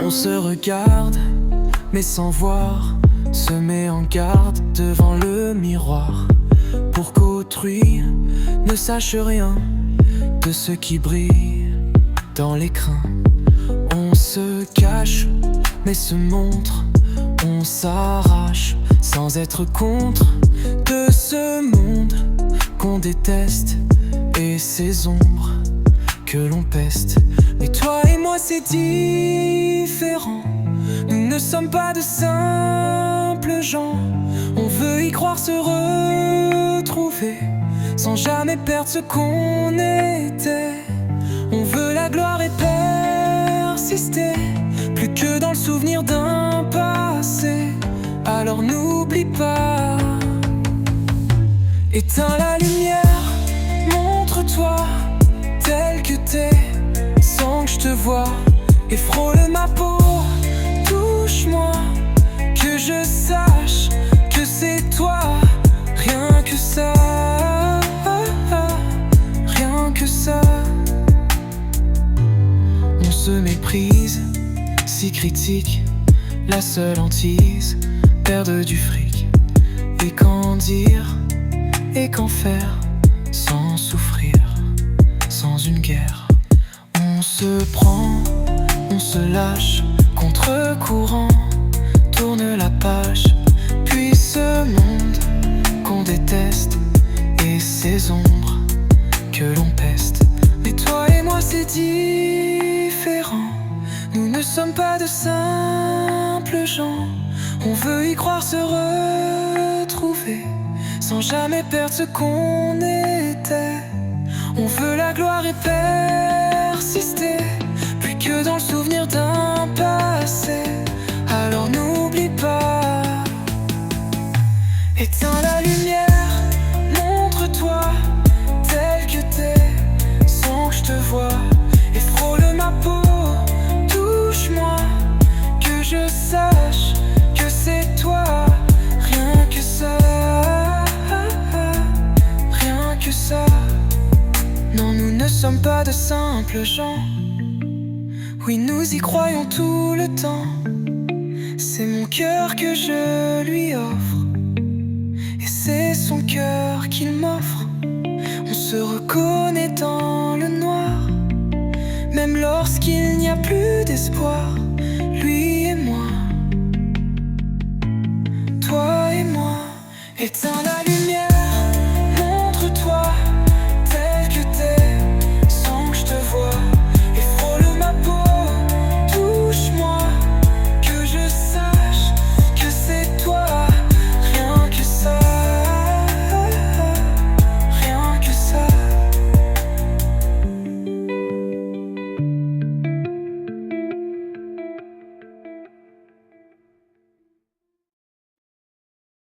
On se regarde, mais sans voir, se met en garde devant le miroir, pour qu'autrui ne sache rien de ce qui brille dans l'écrin. On se cache, mais se montre, on s'arrache sans être contre de ce monde qu'on déteste et ses ombres que l'on peste. Mais toi et moi c'est différent, nous ne sommes pas de simples gens. On veut y croire, se retrouver, sans jamais perdre ce qu'on était. On veut la gloire et persister, plus que dans le souvenir d'un passé. Alors n'oublie pas, éteins la lumière, montre-toi tel que t'es, sans que je te vois, et frôle ma peau, touche-moi, que je sache que c'est toi, rien que ça, rien que ça. On se méprise, si critique, la seule hantise, perdre du fric. Et qu'en dire, et qu'en faire, sans souffrir, sans une guerre. On se prend, on se lâche, contre-courant, tourne la page, puis ce monde qu'on déteste et ses ombres que l'on peste. Mais toi et moi c'est différent, nous ne sommes pas de simples gens. On veut y croire, se retrouver, sans jamais perdre ce qu'on était. On veut la gloire et persister, plus que dans le souvenir d'un passé. Alors n'oublie pas, éteins la lumière, montre-toi tel que t'es, sans que je te vois, et frôle ma peau, touche-moi, que je sache que c'est toi, rien que ça, rien que ça. Non, nous ne sommes pas de simples gens, oui, nous y croyons tout le temps. C'est mon cœur que je lui offre, et c'est son cœur qu'il m'offre. On se reconnaît dans le noir, même lorsqu'il n'y a plus d'espoir. Lui et moi, toi et moi, éteins la